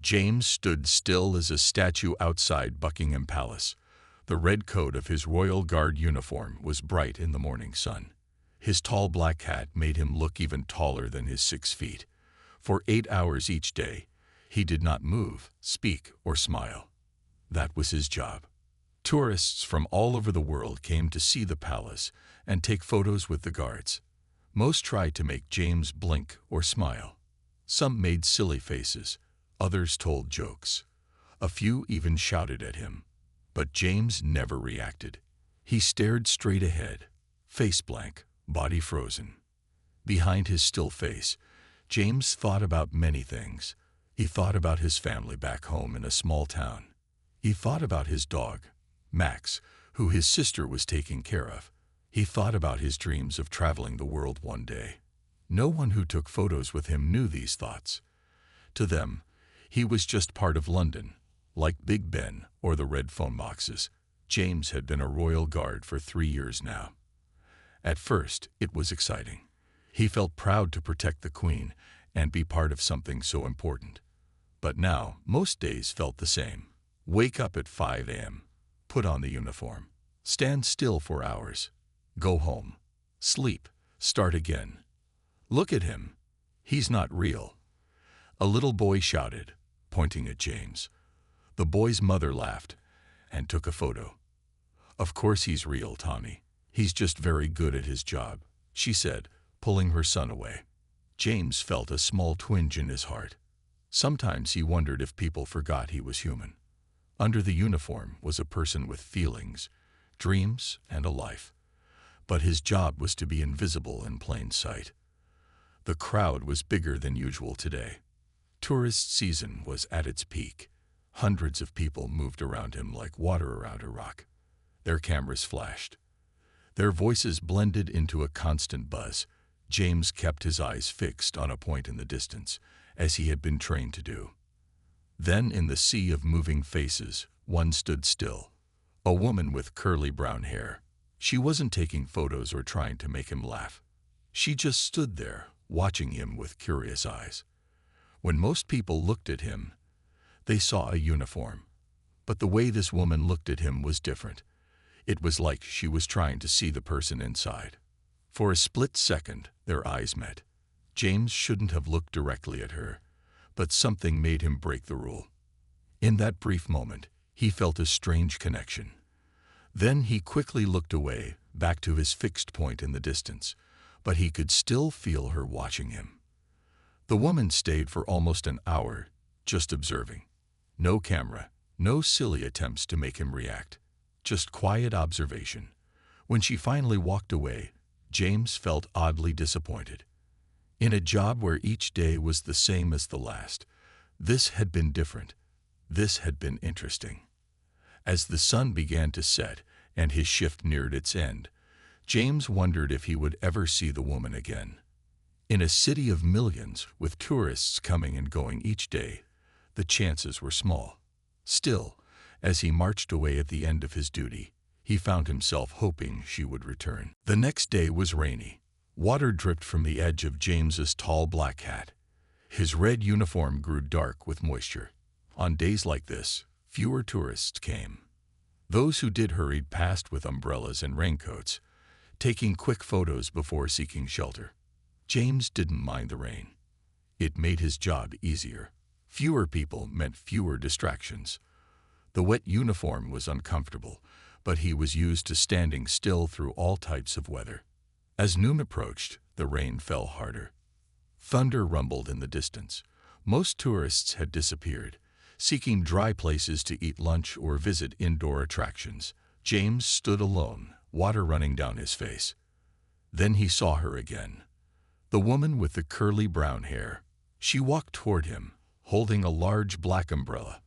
James stood still as a statue outside Buckingham Palace. The red coat of his Royal Guard uniform was bright in the morning sun. His tall black hat made him look even taller than his 6 feet. For 8 hours each day, he did not move, speak, or smile. That was his job. Tourists from all over the world came to see the palace and take photos with the guards. Most tried to make James blink or smile. Some made silly faces, others told jokes. A few even shouted at him. But James never reacted. He stared straight ahead, face blank, body frozen. Behind his still face, James thought about many things. He thought about his family back home in a small town. He thought about his dog, Max, who his sister was taking care of. He thought about his dreams of traveling the world one day. No one who took photos with him knew these thoughts. To them, he was just part of London, like Big Ben or the red phone boxes. James had been a royal guard for 3 years now. At first, it was exciting. He felt proud to protect the Queen and be part of something so important. But now, most days felt the same. Wake up at 5 a.m., put on the uniform, stand still for hours, go home, sleep, start again. Look at him. He's not real. A little boy shouted, pointing at James. The boy's mother laughed and took a photo. Of course he's real, Tommy. He's just very good at his job, she said, pulling her son away. James felt a small twinge in his heart. Sometimes he wondered if people forgot he was human. Under the uniform was a person with feelings, dreams, and a life. But his job was to be invisible in plain sight. The crowd was bigger than usual today. Tourist season was at its peak. Hundreds of people moved around him like water around a rock. Their cameras flashed. Their voices blended into a constant buzz. James kept his eyes fixed on a point in the distance, as he had been trained to do. Then, in the sea of moving faces, one stood still. A woman with curly brown hair. She wasn't taking photos or trying to make him laugh. She just stood there, watching him with curious eyes. When most people looked at him, they saw a uniform. But the way this woman looked at him was different. It was like she was trying to see the person inside. For a split second, their eyes met. James shouldn't have looked directly at her, but something made him break the rule. In that brief moment, he felt a strange connection. Then he quickly looked away, back to his fixed point in the distance, but he could still feel her watching him. The woman stayed for almost an hour, just observing. No camera, no silly attempts to make him react, just quiet observation. When she finally walked away, James felt oddly disappointed. In a job where each day was the same as the last, this had been different. This had been interesting. As the sun began to set and his shift neared its end, James wondered if he would ever see the woman again. In a city of millions, with tourists coming and going each day, the chances were small. Still, as he marched away at the end of his duty, he found himself hoping she would return. The next day was rainy. Water dripped from the edge of James's tall black hat. His red uniform grew dark with moisture. On days like this, fewer tourists came. Those who did hurried past with umbrellas and raincoats, taking quick photos before seeking shelter. James didn't mind the rain. It made his job easier. Fewer people meant fewer distractions. The wet uniform was uncomfortable, but he was used to standing still through all types of weather. As noon approached, the rain fell harder. Thunder rumbled in the distance. Most tourists had disappeared, seeking dry places to eat lunch or visit indoor attractions. James stood alone, water running down his face. Then he saw her again. The woman with the curly brown hair. She walked toward him, holding a large black umbrella.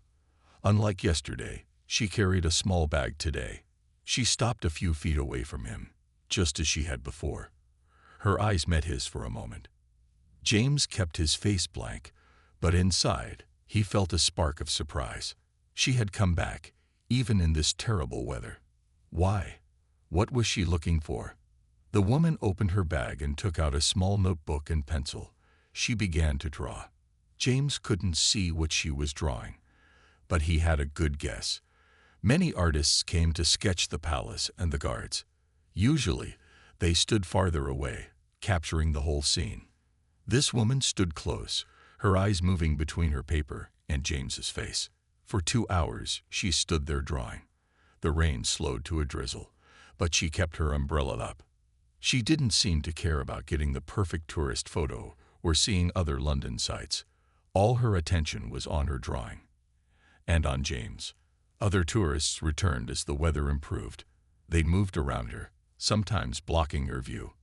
Unlike yesterday, she carried a small bag today. She stopped a few feet away from him, just as she had before. Her eyes met his for a moment. James kept his face blank, but inside, he felt a spark of surprise. She had come back, even in this terrible weather. Why? What was she looking for? The woman opened her bag and took out a small notebook and pencil. She began to draw. James couldn't see what she was drawing, but he had a good guess. Many artists came to sketch the palace and the guards. Usually, they stood farther away, capturing the whole scene. This woman stood close, her eyes moving between her paper and James's face. For 2 hours, she stood there drawing. The rain slowed to a drizzle, but she kept her umbrella up. She didn't seem to care about getting the perfect tourist photo or seeing other London sights. All her attention was on her drawing. And on James. Other tourists returned as the weather improved. They moved around her, sometimes blocking her view.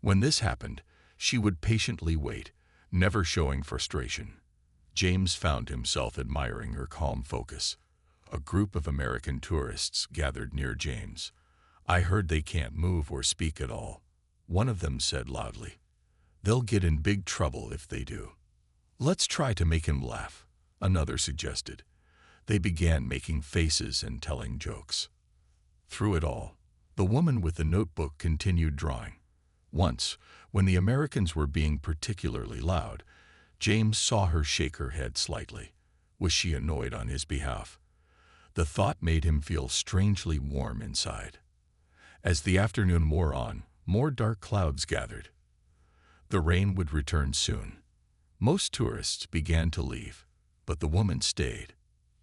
When this happened, she would patiently wait, never showing frustration. James found himself admiring her calm focus. A group of American tourists gathered near James. "I heard they can't move or speak at all," one of them said loudly. "They'll get in big trouble if they do." "Let's try to make him laugh," another suggested. They began making faces and telling jokes. Through it all, the woman with the notebook continued drawing. Once, when the Americans were being particularly loud, James saw her shake her head slightly. Was she annoyed on his behalf? The thought made him feel strangely warm inside. As the afternoon wore on, more dark clouds gathered. The rain would return soon. Most tourists began to leave, but the woman stayed.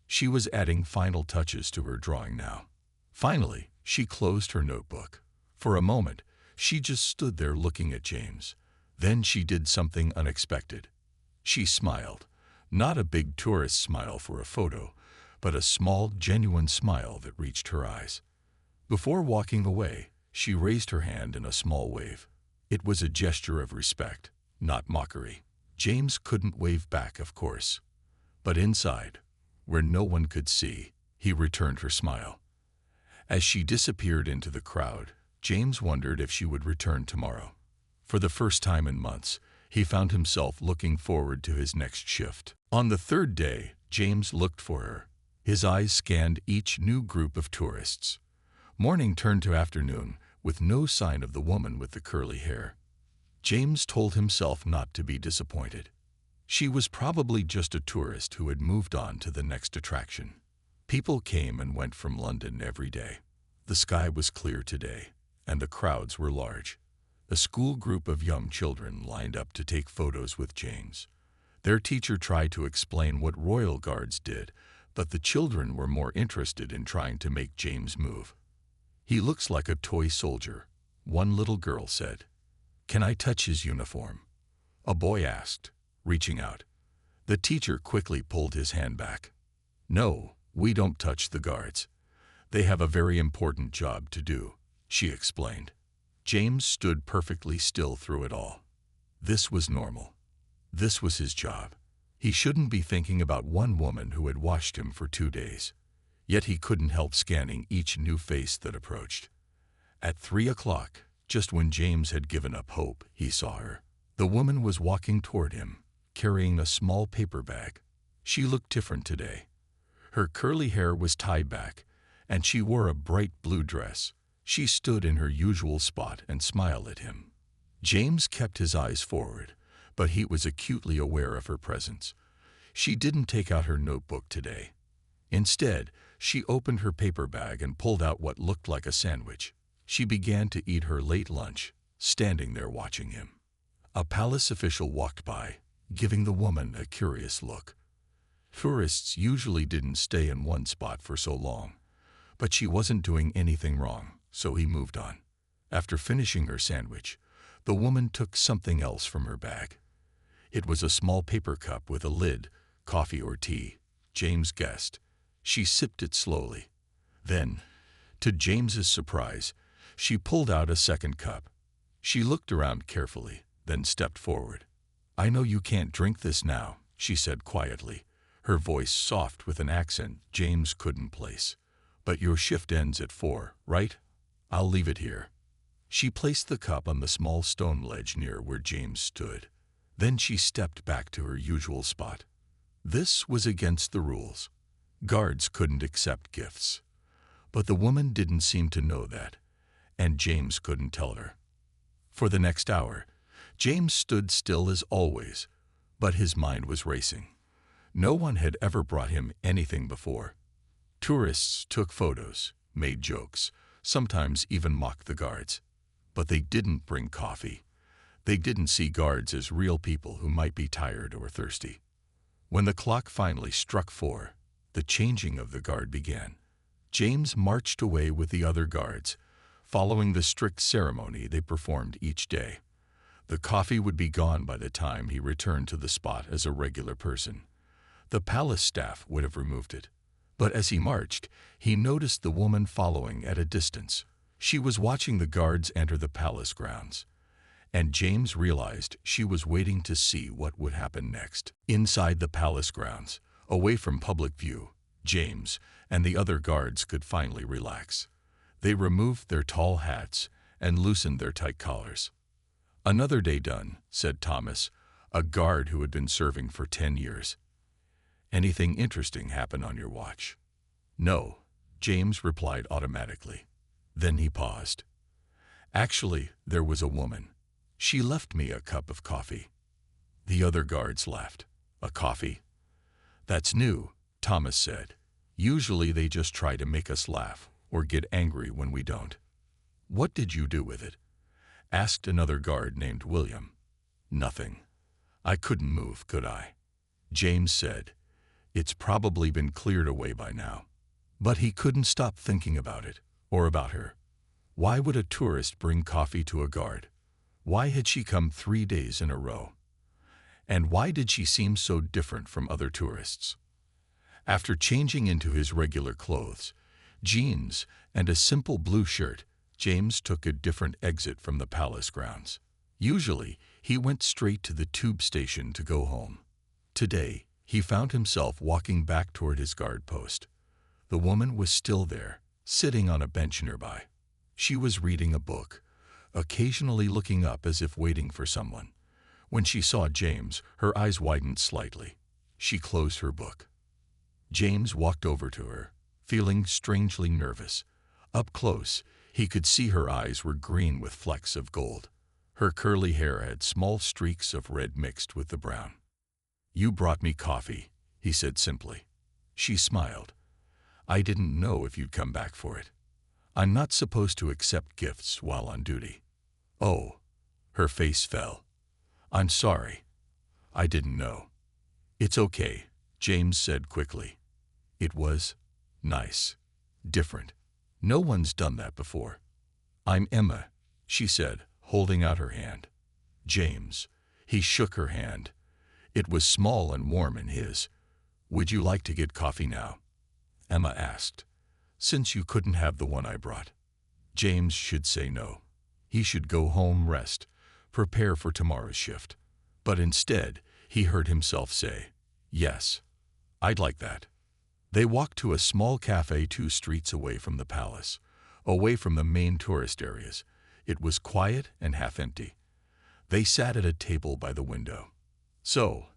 She was adding final touches to her drawing now. Finally, she closed her notebook. For a moment, she just stood there looking at James. Then she did something unexpected. She smiled. Not a big tourist smile for a photo, but a small, genuine smile that reached her eyes. Before walking away, she raised her hand in a small wave. It was a gesture of respect, not mockery. James couldn't wave back, of course. But inside, where no one could see, he returned her smile. As she disappeared into the crowd, James wondered if she would return tomorrow. For the first time in months, he found himself looking forward to his next shift. On the third day, James looked for her. His eyes scanned each new group of tourists. Morning turned to afternoon, with no sign of the woman with the curly hair. James told himself not to be disappointed. She was probably just a tourist who had moved on to the next attraction. People came and went from London every day. The sky was clear today, and the crowds were large. A school group of young children lined up to take photos with James. Their teacher tried to explain what royal guards did, but the children were more interested in trying to make James move. "He looks like a toy soldier," one little girl said. "Can I touch his uniform?" a boy asked, reaching out. The teacher quickly pulled his hand back. "No, we don't touch the guards. They have a very important job to do," she explained. James stood perfectly still through it all. This was normal. This was his job. He shouldn't be thinking about one woman who had watched him for 2 days. Yet he couldn't help scanning each new face that approached. At 3 o'clock, just when James had given up hope, he saw her. The woman was walking toward him, carrying a small paper bag. She looked different today. Her curly hair was tied back, and she wore a bright blue dress. She stood in her usual spot and smiled at him. James kept his eyes forward, but he was acutely aware of her presence. She didn't take out her notebook today. Instead, she opened her paper bag and pulled out what looked like a sandwich. She began to eat her late lunch, standing there watching him. A palace official walked by, giving the woman a curious look. Tourists usually didn't stay in one spot for so long, but she wasn't doing anything wrong, so he moved on. After finishing her sandwich, the woman took something else from her bag. It was a small paper cup with a lid, coffee or tea, James guessed. She sipped it slowly. Then, to James's surprise, she pulled out a second cup. She looked around carefully, then stepped forward. "I know you can't drink this now," she said quietly, her voice soft with an accent James couldn't place. "But your shift ends at 4, right? I'll leave it here." She placed the cup on the small stone ledge near where James stood. Then she stepped back to her usual spot. This was against the rules. Guards couldn't accept gifts. But the woman didn't seem to know that, and James couldn't tell her. For the next hour, James stood still as always, But his mind was racing. No one had ever brought him anything before. Tourists took photos, made jokes, sometimes even mocked the guards. But they didn't bring coffee. They didn't see guards as real people who might be tired or thirsty. When the clock finally struck 4, the changing of the guard began. James marched away with the other guards, following the strict ceremony they performed each day. The coffee would be gone by the time he returned to the spot as a regular person. The palace staff would have removed it. But as he marched, he noticed the woman following at a distance. She was watching the guards enter the palace grounds. And James realized she was waiting to see what would happen next. Inside the palace grounds, away from public view, James and the other guards could finally relax. They removed their tall hats and loosened their tight collars. "Another day done," said Thomas, a guard who had been serving for 10 years. "Anything interesting happen on your watch?" "No," James replied automatically. Then he paused. "Actually, there was a woman. She left me a cup of coffee." The other guards laughed. "A coffee? That's new," Thomas said. "Usually they just try to make us laugh or get angry when we don't." "What did you do with it?" asked another guard named William. "Nothing. I couldn't move, could I?" James said. "It's probably been cleared away by now." But he couldn't stop thinking about it, or about her. Why would a tourist bring coffee to a guard? Why had she come 3 days in a row? And why did she seem so different from other tourists? After changing into his regular clothes, jeans and a simple blue shirt, James took a different exit from the palace grounds. Usually, he went straight to the tube station to go home. Today, he found himself walking back toward his guard post. The woman was still there, sitting on a bench nearby. She was reading a book, occasionally looking up as if waiting for someone. When she saw James, her eyes widened slightly. She closed her book. James walked over to her, feeling strangely nervous. Up close, he could see her eyes were green with flecks of gold. Her curly hair had small streaks of red mixed with the brown. "You brought me coffee," he said simply. She smiled. "I didn't know if you'd come back for it. I'm not supposed to accept gifts while on duty." "Oh." Her face fell. "I'm sorry. I didn't know." "It's okay," James said quickly. It was nice. Different. No one's done that before. "I'm Emma," she said, holding out her hand. James. He shook her hand. It was small and warm in his. "Would you like to get coffee now?" Emma asked. "Since you couldn't have the one I brought." James should say no. He should go home, rest, prepare for tomorrow's shift. But instead, he heard himself say, "Yes, I'd like that." They walked to a small cafe 2 streets away from the palace, away from the main tourist areas. It was quiet and half empty. They sat at a table by the window. "So,"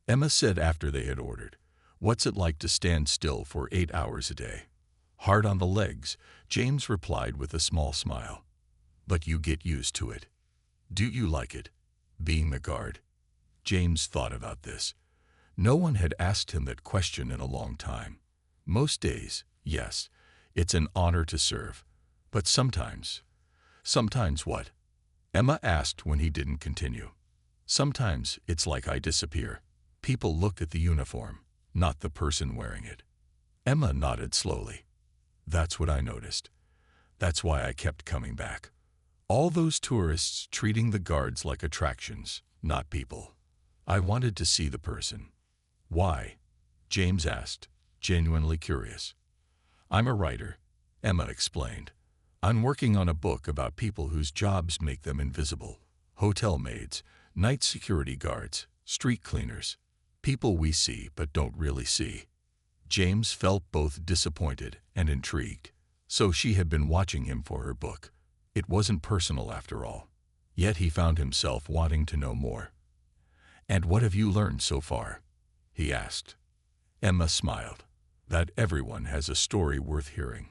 Emma said after they had ordered, "what's it like to stand still for 8 hours a day?" "Hard on the legs," James replied with a small smile. "But you get used to it. Do you like it, being the guard?" James thought about this. No one had asked him that question in a long time. Most days, yes, it's an honor to serve. But sometimes what? Emma asked when he didn't continue. "Sometimes it's like I disappear. People look at the uniform, not the person wearing it." Emma nodded slowly. "That's what I noticed. That's why I kept coming back. All those tourists treating the guards like attractions, not people. I wanted to see the person." "Why?" James asked, genuinely curious. "I'm a writer," Emma explained. "I'm working on a book about people whose jobs make them invisible. Hotel maids, night security guards, street cleaners. People we see but don't really see." James felt both disappointed and intrigued. So she had been watching him for her book. It wasn't personal after all. Yet he found himself wanting to know more. "And what have you learned so far?" he asked. Emma smiled. "That everyone has a story worth hearing,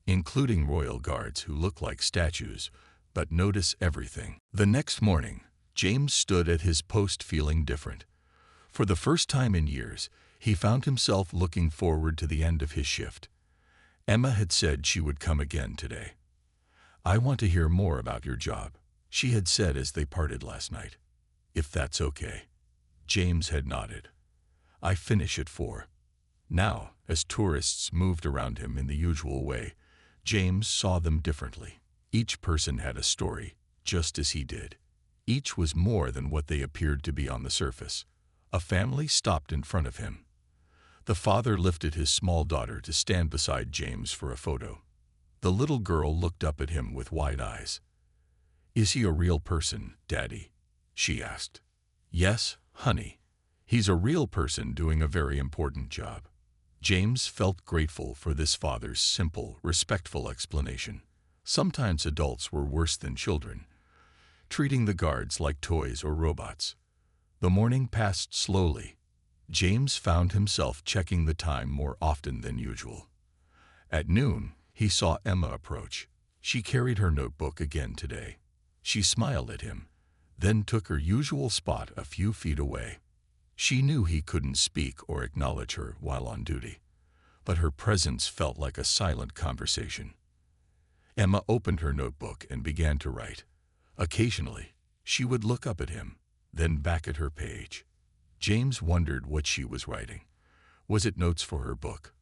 including royal guards who look like statues but notice everything." The next morning, James stood at his post feeling different. For the first time in years, he found himself looking forward to the end of his shift. Emma had said she would come again today. "I want to hear more about your job," she had said as they parted last night. "If that's okay." James had nodded. "I finish at 4. Now, as tourists moved around him in the usual way, James saw them differently. Each person had a story, just as he did. Each was more than what they appeared to be on the surface. A family stopped in front of him. The father lifted his small daughter to stand beside James for a photo. The little girl looked up at him with wide eyes. "Is he a real person, Daddy?" she asked. "Yes, honey. He's a real person doing a very important job." James felt grateful for this father's simple, respectful explanation. Sometimes adults were worse than children, treating the guards like toys or robots. The morning passed slowly. James found himself checking the time more often than usual. At noon, he saw Emma approach. She carried her notebook again today. She smiled at him, then took her usual spot a few feet away. She knew he couldn't speak or acknowledge her while on duty, but her presence felt like a silent conversation. Emma opened her notebook and began to write. Occasionally, she would look up at him, then back at her page. James wondered what she was writing. Was it notes for her book?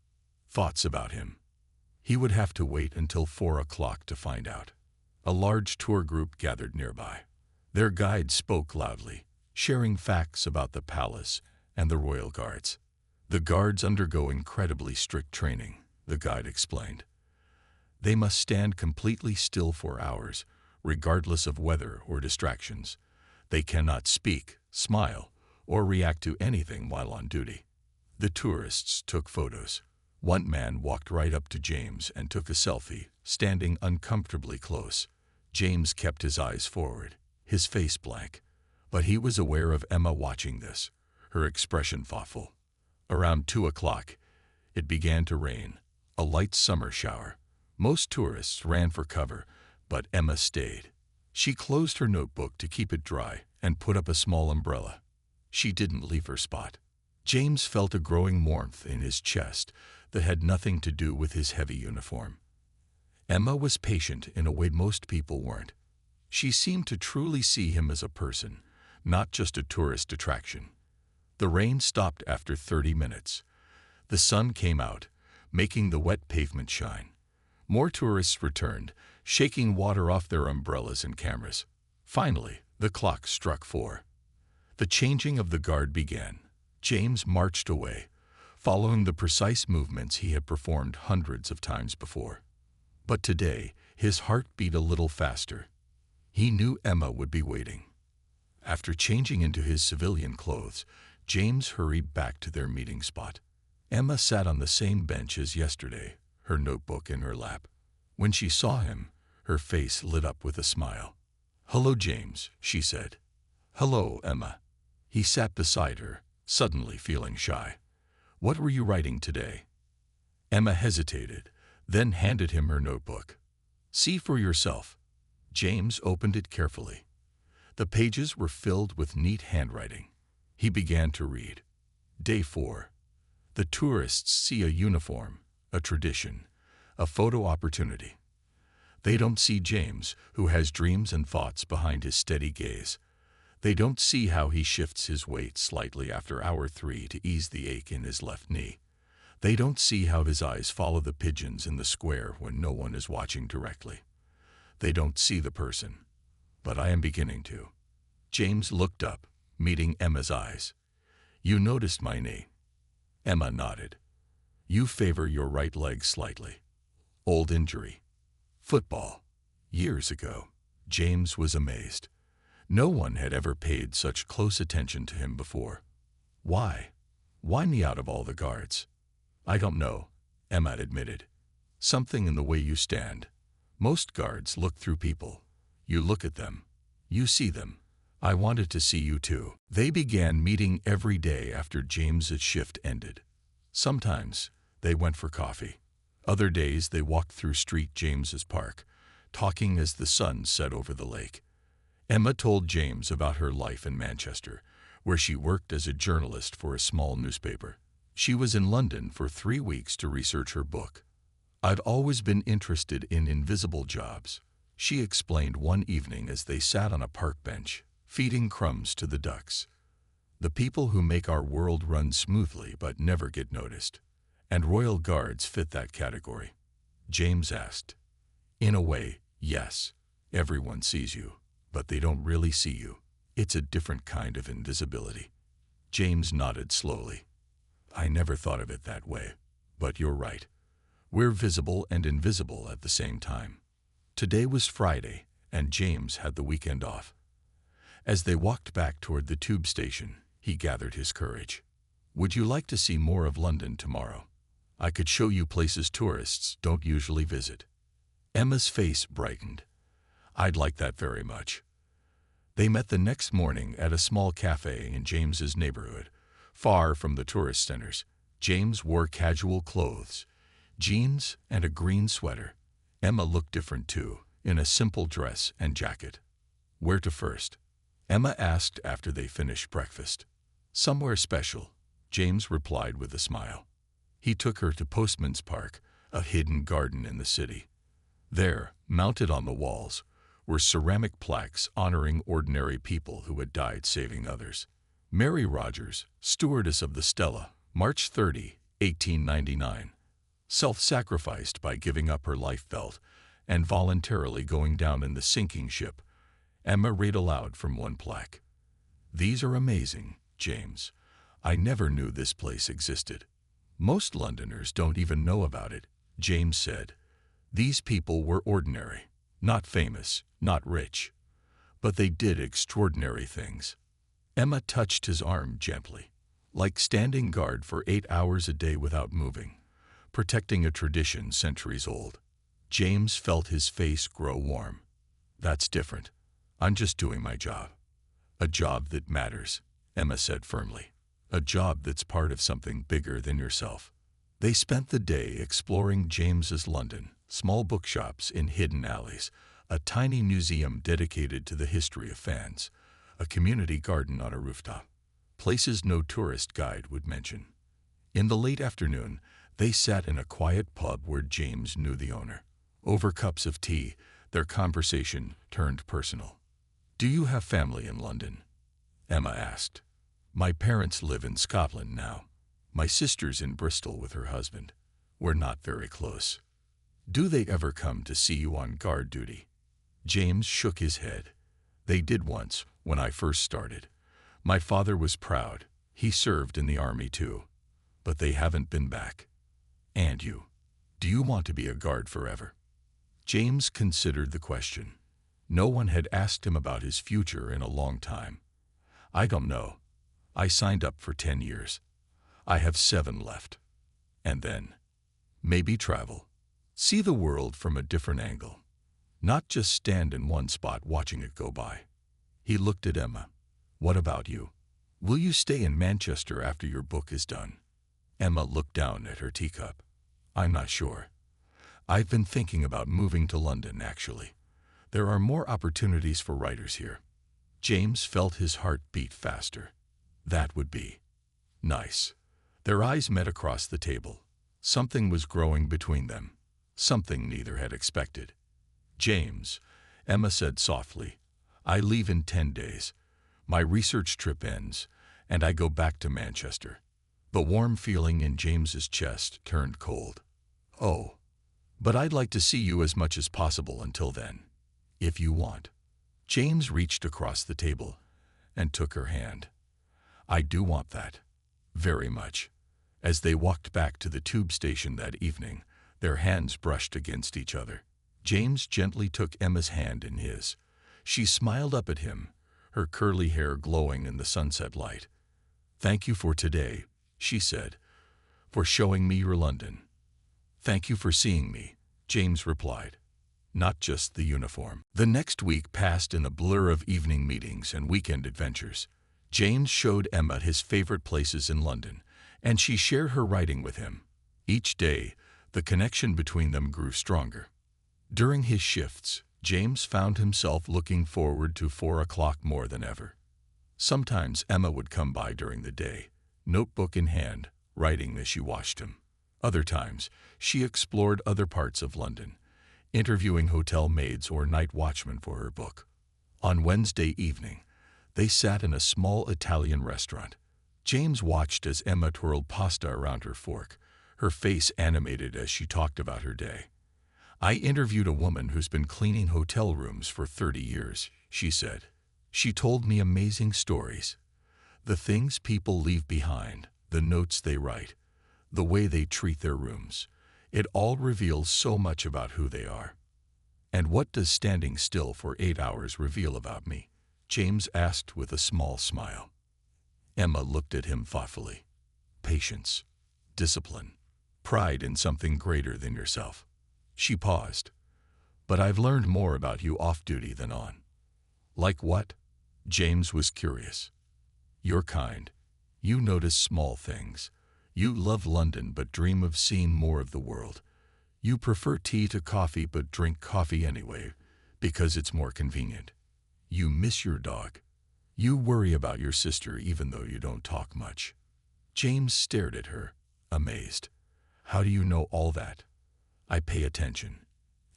Thoughts about him? He would have to wait until 4 o'clock to find out. A large tour group gathered nearby. Their guide spoke loudly, sharing facts about the palace and the royal guards. "The guards undergo incredibly strict training," the guide explained. "They must stand completely still for hours, regardless of weather or distractions. They cannot speak, smile, or react to anything while on duty." The tourists took photos. One man walked right up to James and took a selfie, standing uncomfortably close. James kept his eyes forward, his face blank. But he was aware of Emma watching this, her expression thoughtful. Around 2 o'clock, it began to rain, a light summer shower. Most tourists ran for cover, but Emma stayed. She closed her notebook to keep it dry and put up a small umbrella. She didn't leave her spot. James felt a growing warmth in his chest that had nothing to do with his heavy uniform. Emma was patient in a way most people weren't. She seemed to truly see him as a person, not just a tourist attraction. The rain stopped after 30 minutes. The sun came out, making the wet pavement shine. More tourists returned, shaking water off their umbrellas and cameras. Finally, the clock struck 4. The changing of the guard began. James marched away, following the precise movements he had performed hundreds of times before. But today, his heart beat a little faster. He knew Emma would be waiting. After changing into his civilian clothes, James hurried back to their meeting spot. Emma sat on the same bench as yesterday, her notebook in her lap. When she saw him, her face lit up with a smile. "Hello, James," she said. "Hello, Emma." He sat beside her, suddenly feeling shy. "What were you writing today?" Emma hesitated, then handed him her notebook. "See for yourself." James opened it carefully. The pages were filled with neat handwriting. He began to read. Day 4. The tourists see a uniform, a tradition, a photo opportunity. They don't see James, who has dreams and thoughts behind his steady gaze. They don't see how he shifts his weight slightly after hour 3 to ease the ache in his left knee. They don't see how his eyes follow the pigeons in the square when no one is watching directly. They don't see the person. But I am beginning to. James looked up, meeting Emma's eyes. "You noticed my knee?" Emma nodded. "You favor your right leg slightly. Old injury. Football. Years ago." James was amazed. No one had ever paid such close attention to him before. "Why? Why me out of all the guards?" "I don't know," Emma admitted. "Something in the way you stand. Most guards look through people. You look at them. You see them. I wanted to see you too." They began meeting every day after James's shift ended. Sometimes they went for coffee. Other days they walked through Street James's Park, talking as the sun set over the lake. Emma told James about her life in Manchester, where she worked as a journalist for a small newspaper. She was in London for 3 weeks to research her book. "I'd always been interested in invisible jobs," she explained one evening as they sat on a park bench, feeding crumbs to the ducks. "The people who make our world run smoothly but never get noticed. And royal guards fit that category." James asked. "In a way, yes. Everyone sees you, but they don't really see you. It's a different kind of invisibility." James nodded slowly. "I never thought of it that way, but you're right. We're visible and invisible at the same time." Today was Friday, and James had the weekend off. As they walked back toward the tube station, he gathered his courage. "Would you like to see more of London tomorrow? I could show you places tourists don't usually visit." Emma's face brightened. "I'd like that very much." They met the next morning at a small cafe in James's neighborhood, far from the tourist centers. James wore casual clothes, jeans and a green sweater. Emma looked different too, in a simple dress and jacket. "Where to first?" Emma asked after they finished breakfast. "Somewhere special," James replied with a smile. He took her to Postman's Park, a hidden garden in the city. There, mounted on the walls, were ceramic plaques honoring ordinary people who had died saving others. Mary Rogers, stewardess of the Stella, March 30, 1899. Self-sacrificed by giving up her life belt and voluntarily going down in the sinking ship. Emma read aloud from one plaque. "These are amazing, James. I never knew this place existed." "Most Londoners don't even know about it," James said. "These people were ordinary, not famous, not rich. But they did extraordinary things." Emma touched his arm gently, like standing guard for 8 hours a day without moving, protecting a tradition centuries old. James felt his face grow warm. "That's different. I'm just doing my job." "A job that matters," Emma said firmly. "A job that's part of something bigger than yourself." They spent the day exploring James's London, small bookshops in hidden alleys, a tiny museum dedicated to the history of fans, a community garden on a rooftop, places no tourist guide would mention. In the late afternoon, they sat in a quiet pub where James knew the owner. Over cups of tea, their conversation turned personal. "Do you have family in London?" Emma asked. "My parents live in Scotland now. My sister's in Bristol with her husband. We're not very close." "Do they ever come to see you on guard duty?" James shook his head. "They did once, when I first started. My father was proud. He served in the army too. But they haven't been back." "And you? Do you want to be a guard forever?" James considered the question. No one had asked him about his future in a long time. "I don't know. I signed up for 10 years. I have 7 left. And then, maybe travel. See the world from a different angle. Not just stand in one spot watching it go by." He looked at Emma. "What about you? Will you stay in Manchester after your book is done?" Emma looked down at her teacup. "I'm not sure. I've been thinking about moving to London, actually. There are more opportunities for writers here." James felt his heart beat faster. That would be nice. Their eyes met across the table. Something was growing between them, something neither had expected. "James," Emma said softly, "I leave in 10 days. My research trip ends, and I go back to Manchester." The warm feeling in James's chest turned cold. "Oh, but I'd like to see you as much as possible until then, if you want." James reached across the table and took her hand. "I do want that. Very much." As they walked back to the tube station that evening, their hands brushed against each other. James gently took Emma's hand in his. She smiled up at him, her curly hair glowing in the sunset light. "Thank you for today," she said, "for showing me your London." "Thank you for seeing me," James replied. "Not just the uniform." The next week passed in a blur of evening meetings and weekend adventures. James showed Emma his favorite places in London, and she shared her writing with him. Each day, the connection between them grew stronger. During his shifts, James found himself looking forward to 4 o'clock more than ever. Sometimes Emma would come by during the day, notebook in hand, writing as she watched him. Other times, she explored other parts of London, interviewing hotel maids or night watchmen for her book. On Wednesday evening, they sat in a small Italian restaurant. James watched as Emma twirled pasta around her fork, her face animated as she talked about her day. "I interviewed a woman who's been cleaning hotel rooms for 30 years, she said. She told me amazing stories. The things people leave behind, the notes they write, the way they treat their rooms. It all reveals so much about who they are." "And what does standing still for 8 hours reveal about me?" James asked with a small smile. Emma looked at him thoughtfully. "Patience, discipline, pride in something greater than yourself." She paused. "But I've learned more about you off-duty than on." "Like what?" James was curious. "You're kind. You notice small things. You love London but dream of seeing more of the world. You prefer tea to coffee but drink coffee anyway, because it's more convenient. You miss your dog. You worry about your sister even though you don't talk much." James stared at her, amazed. "How do you know all that?" "I pay attention,"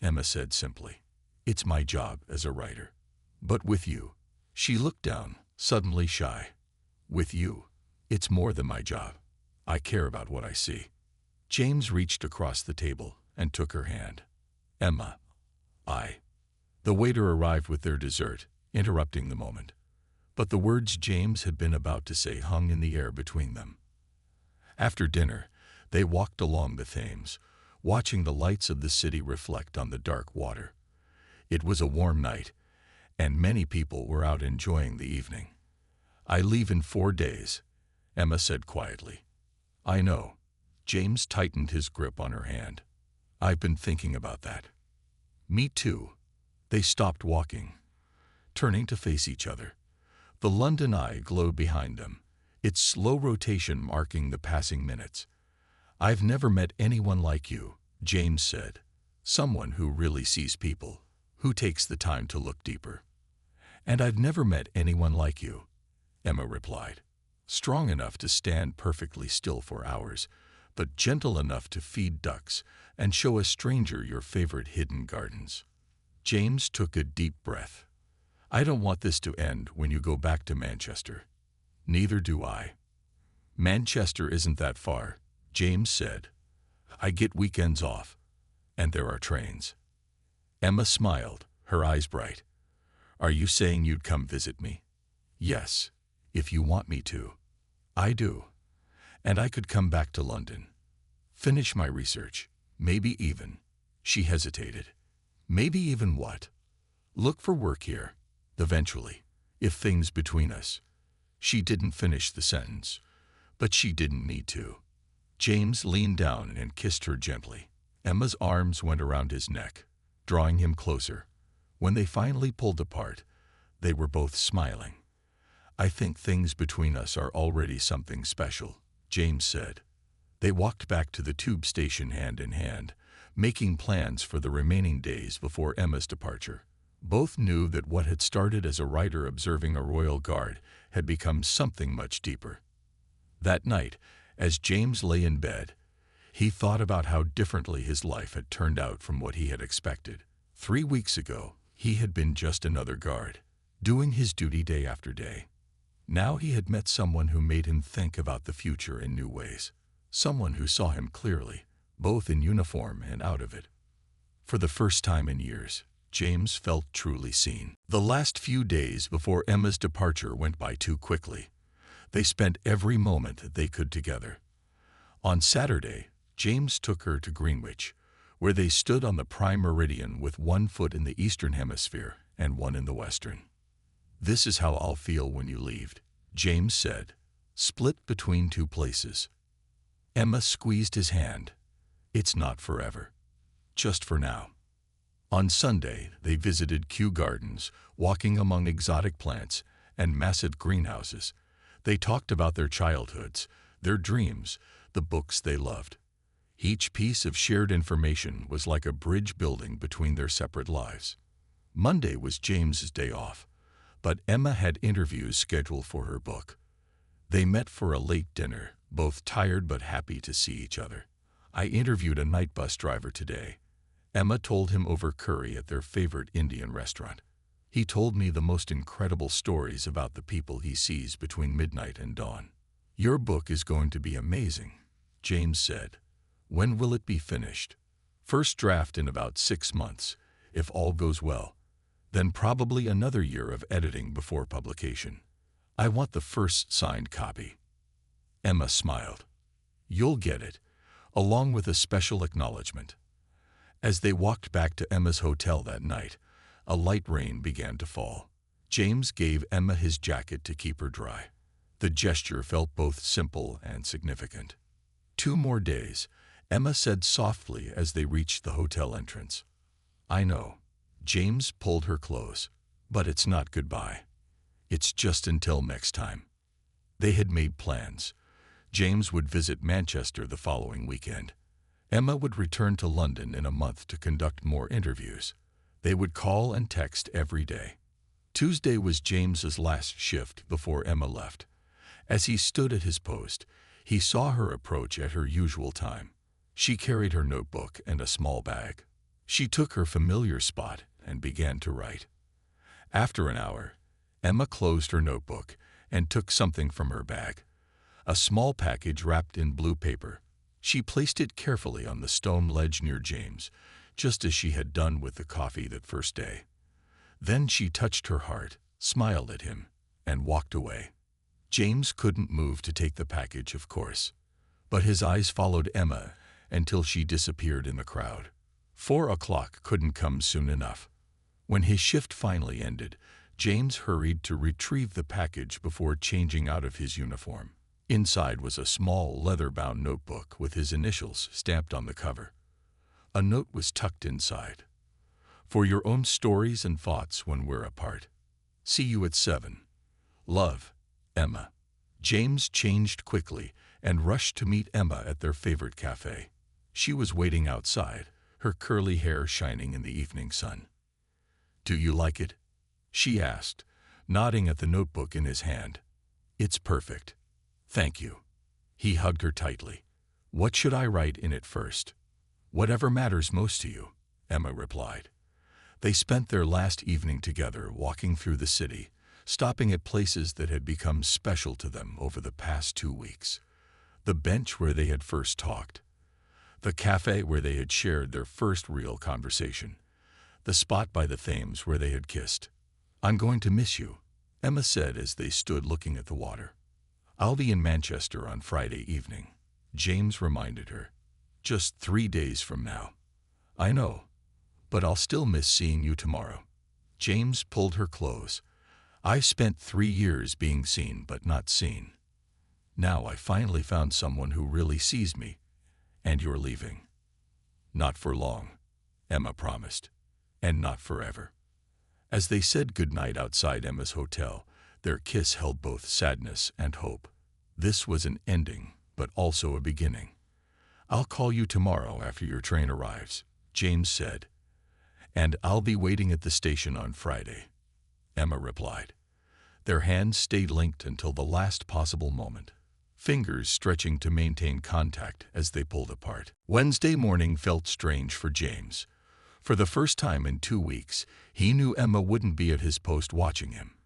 Emma said simply. "It's my job as a writer." "But with you," she looked down, suddenly shy. "With you, it's more than my job. I care about what I see." James reached across the table and took her hand. "Emma, I—" The waiter arrived with their dessert, interrupting the moment. But the words James had been about to say hung in the air between them. After dinner, they walked along the Thames, watching the lights of the city reflect on the dark water. It was a warm night, and many people were out enjoying the evening. "I leave in 4 days," Emma said quietly. "I know." James tightened his grip on her hand. "I've been thinking about that." "Me too." They stopped walking, turning to face each other. The London eye glowed behind them, its slow rotation marking the passing minutes. "I've never met anyone like you," James said. "Someone who really sees people, who takes the time to look deeper." "And I've never met anyone like you," Emma replied. "Strong enough to stand perfectly still for hours, but gentle enough to feed ducks and show a stranger your favorite hidden gardens." James took a deep breath. "I don't want this to end when you go back to Manchester." "Neither do I." "Manchester isn't that far," James said. "I get weekends off, and there are trains." Emma smiled, her eyes bright. "Are you saying you'd come visit me?" "Yes, if you want me to." "I do. And I could come back to London. Finish my research. Maybe even—" She hesitated. "Maybe even what?" "Look for work here. Eventually, if things between us—" She didn't finish the sentence, but she didn't need to. James leaned down and kissed her gently. Emma's arms went around his neck, drawing him closer. When they finally pulled apart, they were both smiling. "I think things between us are already something special," James said. They walked back to the tube station hand in hand, making plans for the remaining days before Emma's departure. Both knew that what had started as a writer observing a royal guard had become something much deeper. That night, as James lay in bed, he thought about how differently his life had turned out from what he had expected. 3 weeks ago, he had been just another guard, doing his duty day after day. Now he had met someone who made him think about the future in new ways. Someone who saw him clearly, both in uniform and out of it. For the first time in years, James felt truly seen. The last few days before Emma's departure went by too quickly. They spent every moment they could together. On Saturday, James took her to Greenwich, where they stood on the prime meridian with one foot in the eastern hemisphere and one in the western. "This is how I'll feel when you leave," James said, "split between two places." Emma squeezed his hand. "It's not forever. Just for now." On Sunday, they visited Kew Gardens, walking among exotic plants and massive greenhouses. They talked about their childhoods, their dreams, the books they loved. Each piece of shared information was like a bridge building between their separate lives. Monday was James's day off. but Emma had interviews scheduled for her book. They met for a late dinner, both tired but happy to see each other. "I interviewed a night bus driver today," Emma told him over curry at their favorite Indian restaurant. "He told me the most incredible stories about the people he sees between midnight and dawn." "Your book is going to be amazing," James said. "When will it be finished?" "First draft in about 6 months, if all goes well. Then probably another year of editing before publication. I want the first signed copy." Emma smiled. "You'll get it, along with a special acknowledgement." As they walked back to Emma's hotel that night, a light rain began to fall. James gave Emma his jacket to keep her dry. The gesture felt both simple and significant. "2 more days," Emma said softly as they reached the hotel entrance. "I know." James pulled her close. "But it's not goodbye. It's just until next time." They had made plans. James would visit Manchester the following weekend. Emma would return to London in a month to conduct more interviews. They would call and text every day. Tuesday was James's last shift before Emma left. As he stood at his post, he saw her approach at her usual time. She carried her notebook and a small bag. She took her familiar spot and began to write. After an hour, Emma closed her notebook and took something from her bag. A small package wrapped in blue paper. She placed it carefully on the stone ledge near James, just as she had done with the coffee that first day. Then she touched her heart, smiled at him, and walked away. James couldn't move to take the package, of course, but his eyes followed Emma until she disappeared in the crowd. 4 o'clock couldn't come soon enough. When his shift finally ended, James hurried to retrieve the package before changing out of his uniform. Inside was a small leather-bound notebook with his initials stamped on the cover. A note was tucked inside. "For your own stories and thoughts when we're apart. See you at 7. Love, Emma." James changed quickly and rushed to meet Emma at their favorite cafe. She was waiting outside, her curly hair shining in the evening sun. "Do you like it?" she asked, nodding at the notebook in his hand. "It's perfect. Thank you." He hugged her tightly. "What should I write in it first?" "Whatever matters most to you," Emma replied. They spent their last evening together walking through the city, stopping at places that had become special to them over the past 2 weeks. The bench where they had first talked. The cafe where they had shared their first real conversation. The spot by the Thames where they had kissed. "I'm going to miss you," Emma said as they stood looking at the water. "I'll be in Manchester on Friday evening," James reminded her. "Just 3 days from now." "I know, but I'll still miss seeing you tomorrow." James pulled her close. "I've spent 3 years being seen but not seen. Now I finally found someone who really sees me, and you're leaving." "Not for long," Emma promised, "and not forever." As they said goodnight outside Emma's hotel, their kiss held both sadness and hope. This was an ending, but also a beginning. "I'll call you tomorrow after your train arrives," James said. "And I'll be waiting at the station on Friday," Emma replied. Their hands stayed linked until the last possible moment, fingers stretching to maintain contact as they pulled apart. Wednesday morning felt strange for James. For the first time in 2 weeks, he knew Emma wouldn't be at his post watching him.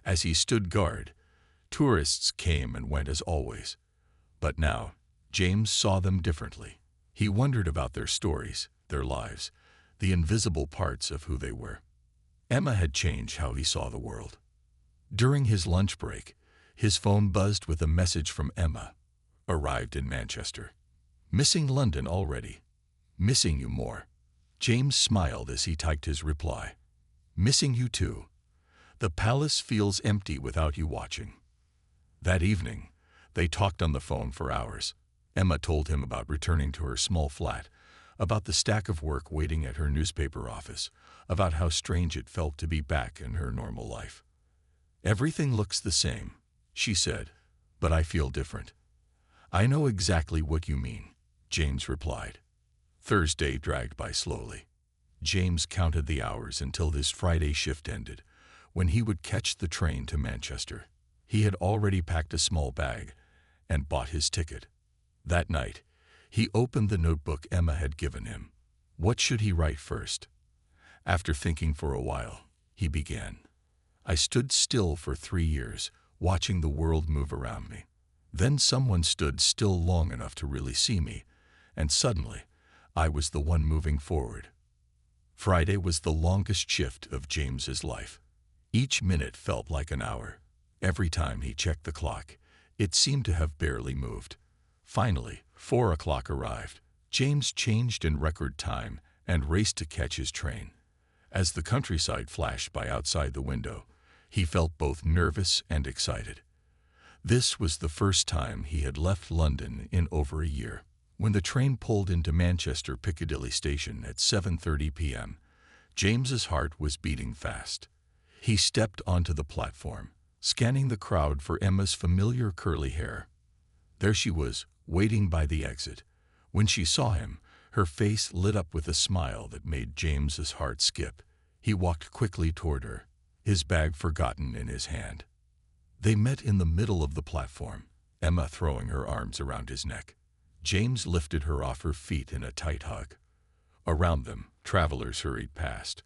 As he stood guard, tourists came and went as always. But now, James saw them differently. He wondered about their stories, their lives, the invisible parts of who they were. Emma had changed how he saw the world. During his lunch break, his phone buzzed with a message from Emma. "Arrived in Manchester. Missing London already. Missing you more." James smiled as he typed his reply. "Missing you too. The palace feels empty without you watching." That evening, they talked on the phone for hours. Emma told him about returning to her small flat, about the stack of work waiting at her newspaper office, about how strange it felt to be back in her normal life. "Everything looks the same," she said, "but I feel different." "I know exactly what you mean," James replied. Thursday dragged by slowly. James counted the hours until his Friday shift ended, when he would catch the train to Manchester. He had already packed a small bag and bought his ticket. That night, he opened the notebook Emma had given him. What should he write first? After thinking for a while, he began. I stood still for 3 years, watching the world move around me. Then someone stood still long enough to really see me, and suddenly, I was the one moving forward. Friday was the longest shift of James's life. Each minute felt like an hour. Every time he checked the clock, it seemed to have barely moved. Finally, 4 o'clock arrived. James changed in record time and raced to catch his train. As the countryside flashed by outside the window, he felt both nervous and excited. This was the first time he had left London in over a year. When the train pulled into Manchester Piccadilly station at 7:30 p.m., James's heart was beating fast. He stepped onto the platform, scanning the crowd for Emma's familiar curly hair. There she was, waiting by the exit. When she saw him, her face lit up with a smile that made James's heart skip. He walked quickly toward her, his bag forgotten in his hand. They met in the middle of the platform, Emma throwing her arms around his neck. James lifted her off her feet in a tight hug. Around them, travelers hurried past,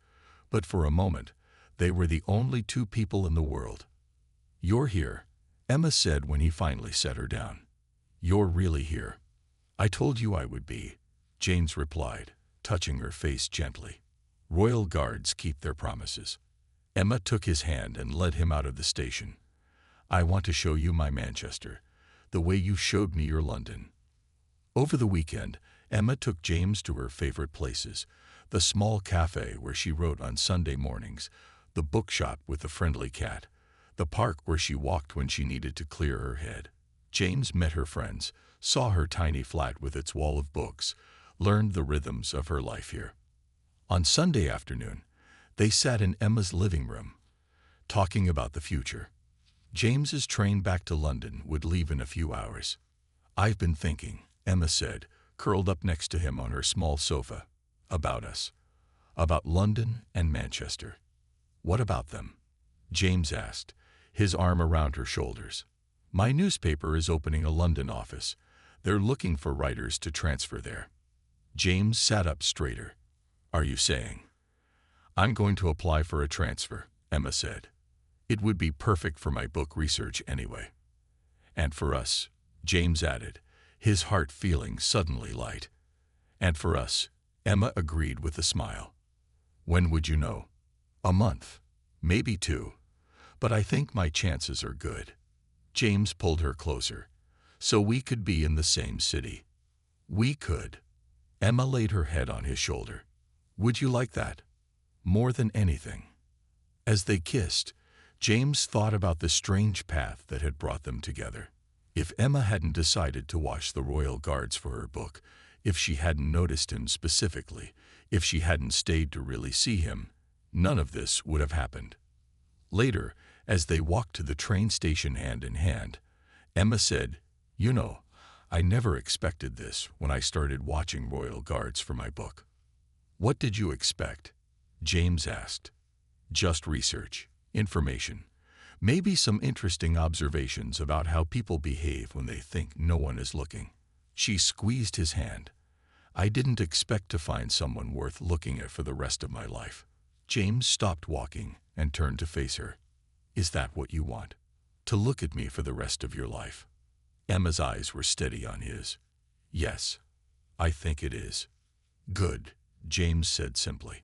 but for a moment, they were the only two people in the world. "You're here," Emma said when he finally set her down. "You're really here." "I told you I would be," James replied, touching her face gently. "Royal guards keep their promises." Emma took his hand and led him out of the station. "I want to show you my Manchester, the way you showed me your London." Over the weekend, Emma took James to her favorite places: the small cafe where she wrote on Sunday mornings, the bookshop with the friendly cat, the park where she walked when she needed to clear her head. James met her friends, saw her tiny flat with its wall of books, learned the rhythms of her life here. On Sunday afternoon, they sat in Emma's living room, talking about the future. James's train back to London would leave in a few hours. "I've been thinking," Emma said, curled up next to him on her small sofa, "about us. About London and Manchester." "What about them?" James asked, his arm around her shoulders. "My newspaper is opening a London office. They're looking for writers to transfer there." James sat up straighter. "Are you saying?" "I'm going to apply for a transfer," Emma said. "It would be perfect for my book research anyway." "And for us," James added, his heart feeling suddenly light. "And for us," Emma agreed with a smile. "When would you know?" "A month, maybe 2. But I think my chances are good." James pulled her closer. "So we could be in the same city." "We could." Emma laid her head on his shoulder. "Would you like that?" "More than anything." As they kissed, James thought about the strange path that had brought them together. If Emma hadn't decided to watch the royal guards for her book, if she hadn't noticed him specifically, if she hadn't stayed to really see him, none of this would have happened. Later, as they walked to the train station hand in hand, Emma said, "You know, I never expected this when I started watching royal guards for my book." "What did you expect?" James asked. "Just research, information, maybe some interesting observations about how people behave when they think no one is looking." She squeezed his hand. "I didn't expect to find someone worth looking at for the rest of my life." James stopped walking and turned to face her. "Is that what you want? To look at me for the rest of your life?" Emma's eyes were steady on his. "Yes, I think it is." "Good," James said simply.